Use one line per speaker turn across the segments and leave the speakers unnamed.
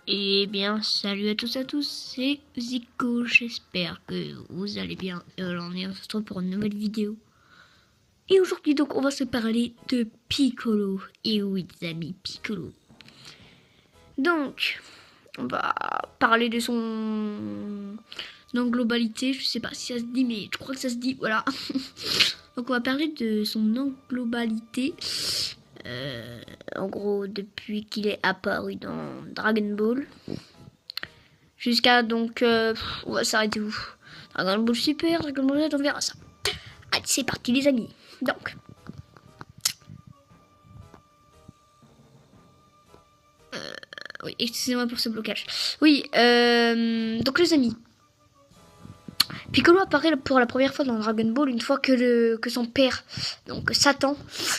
Eh bien, salut à tous, c'est Zico, j'espère que vous allez bien. On est ensemble pour une nouvelle vidéo. Et aujourd'hui, donc, on va se parler de Piccolo. Et oui, les amis, Piccolo. Donc, on va parler de son globalité. Je sais pas si ça se dit, mais je crois que ça se dit, voilà. Donc, on va parler de son globalité. En gros, depuis qu'il est apparu dans Dragon Ball. Jusqu'à donc, on va s'arrêter où? Dragon Ball Super, Dragon Ball Z, on verra ça. Allez, c'est parti les amis. Donc, oui, excusez-moi pour ce blocage. Oui, donc les amis, Piccolo apparaît pour la première fois dans Dragon Ball une fois que son père, donc Satan,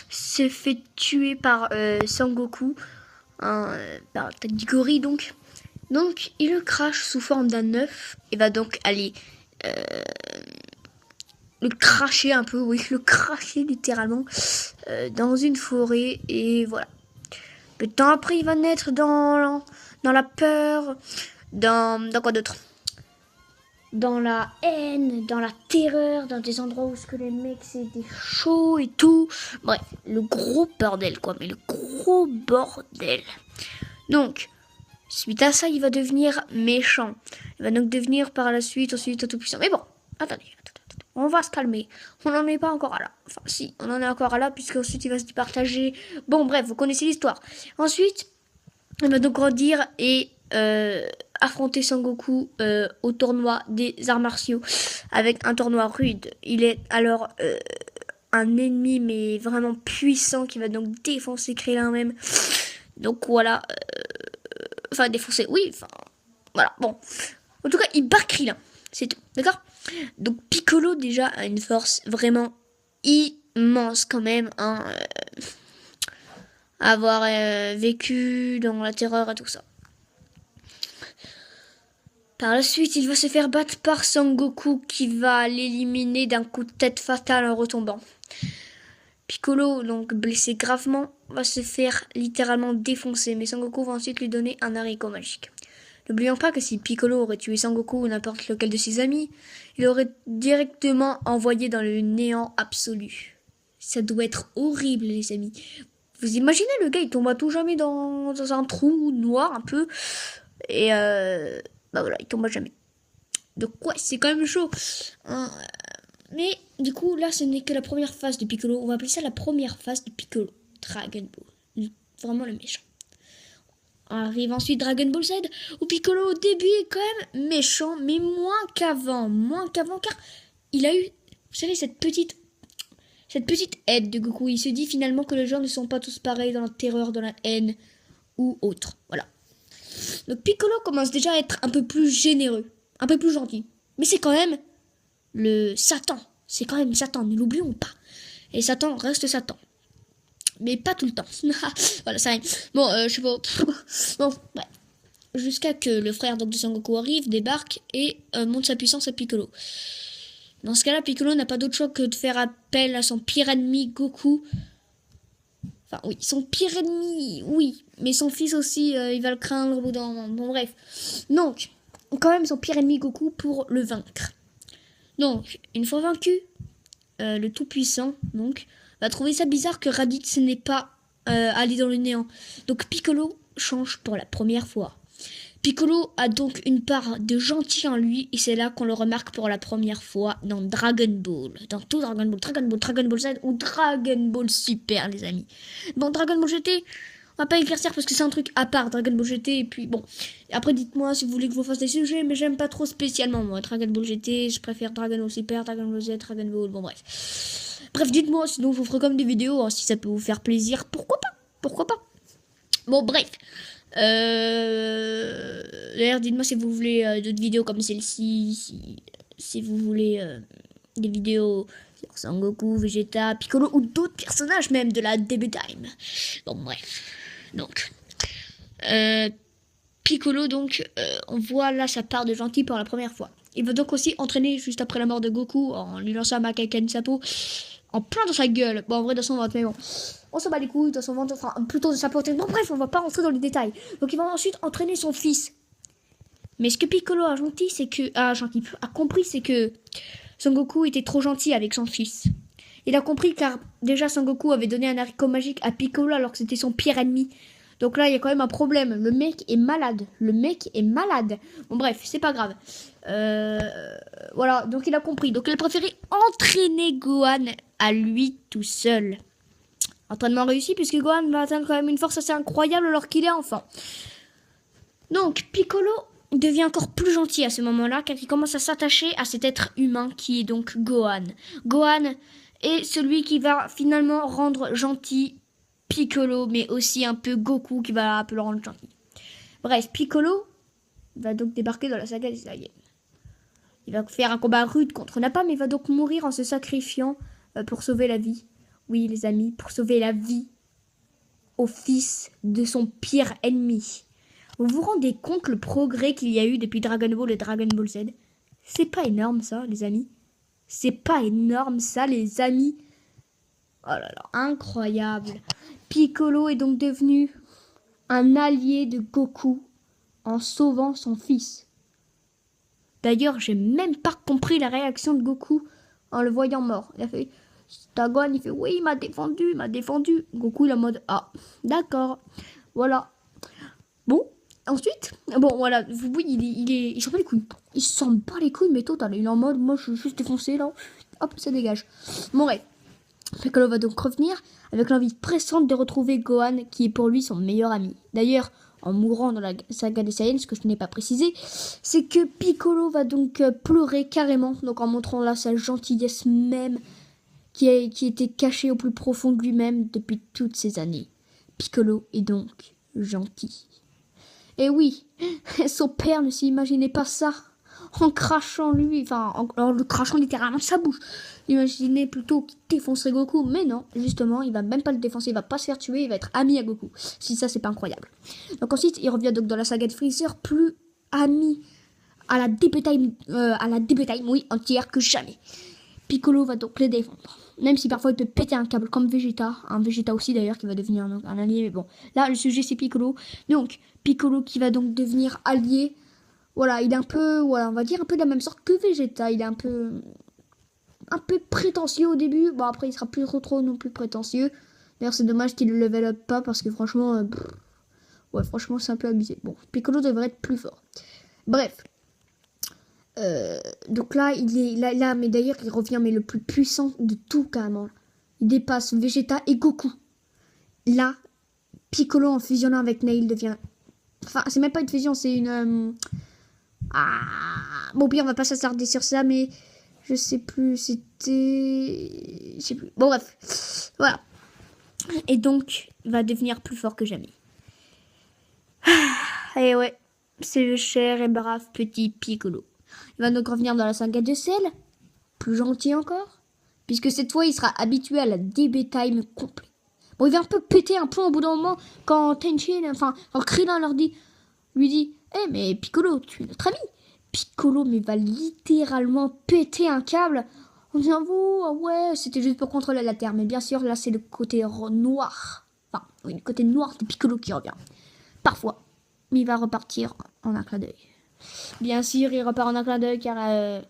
se fait tuer par Sangoku, par Tadigori donc. Donc, il le crache sous forme d'un œuf et va donc aller le cracher un peu, oui, le cracher littéralement dans une forêt et voilà. Peu de temps après, il va naître dans la peur, dans quoi d'autre? Dans la haine, dans la terreur, dans des endroits où ce que les mecs c'était chaud et tout. Bref, le gros bordel quoi, mais le gros bordel. Donc, suite à ça, il va devenir méchant. Il va donc devenir par la suite ensuite tout puissant. Mais bon, attendez. On va se calmer. On n'en est pas encore à là. Enfin, si, on en est encore à là, puisqu'ensuite il va se départager. Bon, bref, vous connaissez l'histoire. Ensuite, il va donc grandir et affronter Sangoku au tournoi des arts martiaux. Avec un tournoi rude. Il est alors un ennemi, mais vraiment puissant, qui va donc défoncer Krillin même. Donc voilà. Enfin, défoncer, oui. Enfin, voilà, bon. En tout cas, il bat Krillin. C'est tout, d'accord? Donc Piccolo déjà a une force vraiment immense quand même, hein, avoir vécu dans la terreur et tout ça. Par la suite, il va se faire battre par Sangoku qui va l'éliminer d'un coup de tête fatal en retombant. Piccolo, donc blessé gravement, va se faire littéralement défoncer, mais Sangoku va ensuite lui donner un haricot magique. N'oublions pas que si Piccolo aurait tué Sangoku ou n'importe lequel de ses amis, il aurait directement envoyé dans le néant absolu. Ça doit être horrible, les amis. Vous imaginez le gars, il tombe à tout jamais dans un trou noir un peu, et bah voilà, il tombe à jamais. Donc ouais, c'est quand même chaud. Hein. Mais du coup, là, ce n'est que la première phase de Piccolo. On va appeler ça la première phase de Piccolo. Dragon Ball. Vraiment le méchant. Arrive ensuite Dragon Ball Z, où Piccolo au début est quand même méchant, mais moins qu'avant, car il a eu, vous savez, cette petite aide de Goku. Il se dit finalement que les gens ne sont pas tous pareils dans la terreur, dans la haine ou autre. Voilà. Donc Piccolo commence déjà à être un peu plus généreux, un peu plus gentil. Mais c'est quand même le Satan. C'est quand même Satan, ne l'oublions pas. Et Satan reste Satan. Mais pas tout le temps. Voilà, ça arrive. Bon, je sais pas. Bon, ouais. Jusqu'à que le frère donc, de Sangoku arrive, débarque et montre sa puissance à Piccolo. Dans ce cas-là, Piccolo n'a pas d'autre choix que de faire appel à son pire ennemi, Goku. Enfin, oui, son pire ennemi, oui. Mais son fils aussi, il va le craindre au bout d'un moment. Bon, bref. Donc, quand même son pire ennemi, Goku, pour le vaincre. Donc, une fois vaincu, le tout-puissant, donc, va trouver ça bizarre que Raditz n'est pas allé dans le néant. Donc Piccolo change pour la première fois. Piccolo a donc une part de gentil en lui et c'est là qu'on le remarque pour la première fois dans Dragon Ball. Dans tout Dragon Ball Z ou Dragon Ball Super les amis. Bon, Dragon Ball GT, on va pas éclaircir parce que c'est un truc à part Dragon Ball GT et puis bon. Après dites-moi si vous voulez que je vous fasse des sujets mais j'aime pas trop spécialement moi. Dragon Ball GT, je préfère Dragon Ball Super, Dragon Ball Z, Dragon Ball, bon bref. Bref, dites-moi, sinon je vous ferai comme des vidéos, hein, si ça peut vous faire plaisir. Pourquoi pas. Bon, bref. D'ailleurs, dites-moi si vous voulez d'autres vidéos comme celle-ci, si vous voulez des vidéos sur Sangoku, Vegeta, Piccolo ou d'autres personnages même de la DB Time. Bon, bref. Donc, Piccolo, donc, on voit là sa part de gentil pour la première fois. Il va donc aussi entraîner juste après la mort de Goku en lui lançant un Makaken Sapo. en plein dans sa gueule. Bon, en vrai, dans son ventre, mais bon. On s'en bat les couilles dans son ventre, enfin, plutôt de sa poitrine. Bon, bref, on va pas rentrer dans les détails. Donc, il va ensuite entraîner son fils. Mais ce que Piccolo a gentil, c'est que... a compris, c'est que Son Goku était trop gentil avec son fils. Il a compris car déjà Son Goku avait donné un haricot magique à Piccolo alors que c'était son pire ennemi. Donc là, il y a quand même un problème. Le mec est malade. Le mec est malade. Bon, bref, c'est pas grave. Voilà, donc il a compris. Donc il a préféré entraîner Gohan à lui tout seul. Entraînement réussi puisque Gohan va atteindre quand même une force assez incroyable alors qu'il est enfant. Donc Piccolo devient encore plus gentil à ce moment-là car il commence à s'attacher à cet être humain qui est donc Gohan. Gohan est celui qui va finalement rendre gentil Piccolo, mais aussi un peu Goku qui va un peu le rendre gentil. Bref, Piccolo va donc débarquer dans la saga des Saiyans. Il va faire un combat rude contre Nappa, mais il va donc mourir en se sacrifiant pour sauver la vie. Oui, les amis, pour sauver la vie au fils de son pire ennemi. Vous vous rendez compte le progrès qu'il y a eu depuis Dragon Ball et Dragon Ball Z? C'est pas énorme ça, les amis? C'est pas énorme ça, les amis? Oh là là, incroyable. Piccolo est donc devenu un allié de Goku en sauvant son fils. D'ailleurs, j'ai même pas compris la réaction de Goku en le voyant mort. Il a fait... Gohan, il fait oui, il m'a défendu. Goku, il est en mode ah, d'accord, voilà. Bon, ensuite, bon, voilà, oui, il s'en bat les couilles. Il s'en bat les couilles, mais total. Il est en mode, moi, je suis juste défoncé, là. Hop, ça dégage. Bon, ouais. Piccolo va donc revenir avec l'envie pressante de retrouver Gohan, qui est pour lui son meilleur ami. D'ailleurs, en mourant dans la saga des Saiyans, ce que je n'ai pas précisé, c'est que Piccolo va donc pleurer carrément, donc en montrant là sa gentillesse même, qui était cachée au plus profond de lui-même depuis toutes ces années. Piccolo est donc gentil. Et oui, son père ne s'imaginait pas ça. En crachant lui, en le crachant littéralement de sa bouche. Il imaginait plutôt qu'il défoncerait Goku, mais non, justement, il va même pas le défoncer, il va pas se faire tuer, il va être ami à Goku. Si ça, c'est pas incroyable. Donc ensuite, il revient donc dans la saga de Freezer, plus ami à la DB Time, oui, entière que jamais. Piccolo va donc les défendre. Même si parfois il peut péter un câble comme Vegeta. Un Vegeta aussi d'ailleurs qui va devenir un allié. Mais bon, là le sujet c'est Piccolo. Donc Piccolo qui va donc devenir allié. Voilà, il est un peu, voilà, on va dire un peu de la même sorte que Vegeta. Il est un peu prétentieux au début. Bon après il sera plus trop non plus prétentieux. D'ailleurs c'est dommage qu'il le level up pas parce que franchement, ouais franchement c'est un peu abusé. Bon, Piccolo devrait être plus fort. Bref. Donc là, il est là, mais d'ailleurs, il revient, mais le plus puissant de tout, carrément. Il dépasse Vegeta et Goku. Là, Piccolo, en fusionnant avec Nail, devient... Enfin, c'est même pas une fusion, c'est une... Bon, puis on va pas s'attarder sur ça, mais... Je sais plus, c'était... Je sais plus. Bon, bref. Voilà. Et donc, il va devenir plus fort que jamais. Et ouais, c'est le cher et brave petit Piccolo. Il va donc revenir dans la saga de Cell, plus gentil encore, puisque cette fois il sera habitué à la DB Time complète. Bon, il va un peu péter un plomb au bout d'un moment quand quand Krillin lui dit « mais Piccolo, tu es notre ami !» Piccolo va littéralement péter un câble en disant « ah ouais, c'était juste pour contrôler la Terre. » Mais bien sûr, là c'est le côté noir. Enfin, oui, le côté noir de Piccolo qui revient. Parfois, il va repartir en un clin d'œil. Bien sûr, il repart en un clin d'œil car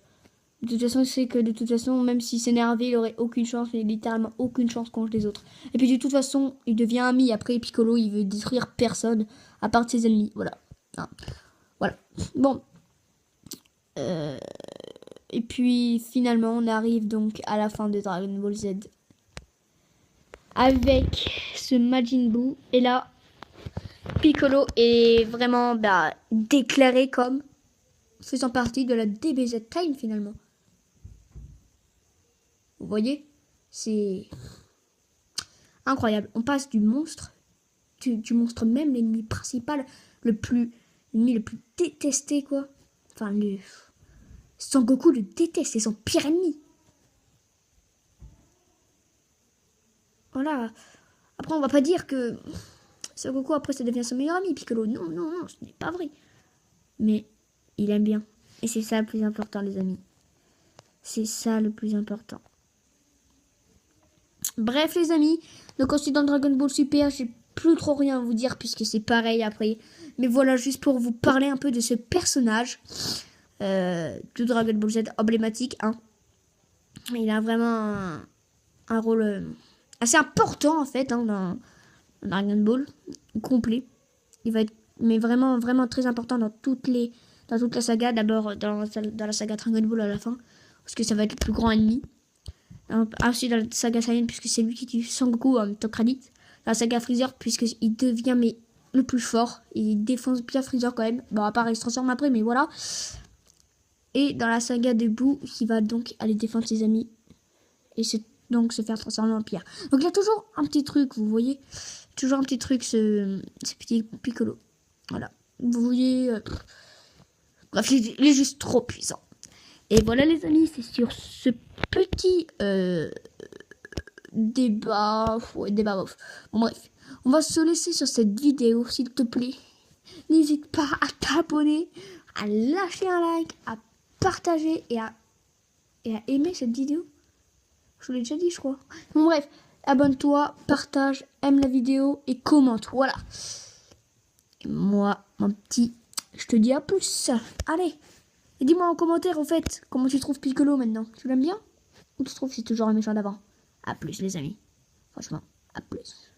de toute façon, c'est que de toute façon, même s'il s'énervait, il aurait aucune chance, mais littéralement aucune chance contre les autres. Et puis de toute façon, il devient ami. Après, Piccolo, il veut détruire personne à part ses ennemis. Voilà. Voilà. Bon. Et puis finalement, on arrive donc à la fin de Dragon Ball Z avec ce Majin Buu. Et là, Piccolo est vraiment déclaré comme faisant partie de la DBZ Time finalement. Vous voyez, c'est incroyable. On passe du monstre, du monstre même, l'ennemi principal, l'ennemi le plus détesté quoi. Enfin, Son Goku le déteste, c'est son pire ennemi. Voilà. Après, on va pas dire que Son Goku après ça devient son meilleur ami, Piccolo. Non, ce n'est pas vrai. Mais il aime bien. Et c'est ça le plus important, les amis. C'est ça le plus important. Bref les amis, donc ensuite dans Dragon Ball Super, j'ai plus trop rien à vous dire puisque c'est pareil après. Mais voilà, juste pour vous parler un peu de ce personnage de Dragon Ball Z emblématique. Hein. Il a vraiment un rôle assez important en fait hein, dans Dragon Ball complet. Il va être mais vraiment vraiment très important dans toute la saga. D'abord dans la saga Dragon Ball à la fin parce que ça va être le plus grand ennemi. Ensuite dans la saga Saiyan puisque c'est lui qui tue Sangoku en Tokradit. Dans la saga Freezer puisqu'il devient mais le plus fort. Il défonce bien Freezer quand même. Bon à part il se transforme après mais voilà. Et dans la saga de Boo qui va donc aller défendre ses amis. Et donc se faire transformer en pierre. Donc il y a toujours un petit truc, vous voyez. Toujours un petit truc ce petit Piccolo. Voilà. Vous voyez. Bref, il est juste trop puissant. Et voilà les amis, c'est sur ce petit débat. Ouais, débat bof. Bon, bref, on va se laisser sur cette vidéo, s'il te plaît. N'hésite pas à t'abonner, à lâcher un like, à partager et à aimer cette vidéo. Je vous l'ai déjà dit, je crois. Bon, bref, abonne-toi, partage, aime la vidéo et commente. Voilà. Et moi, mon petit, je te dis à plus. Allez. Et dis-moi en commentaire, en fait, comment tu trouves Piccolo maintenant. Tu l'aimes bien? Ou tu trouves que c'est toujours un méchant d'avant? À plus, les amis. Franchement, à plus.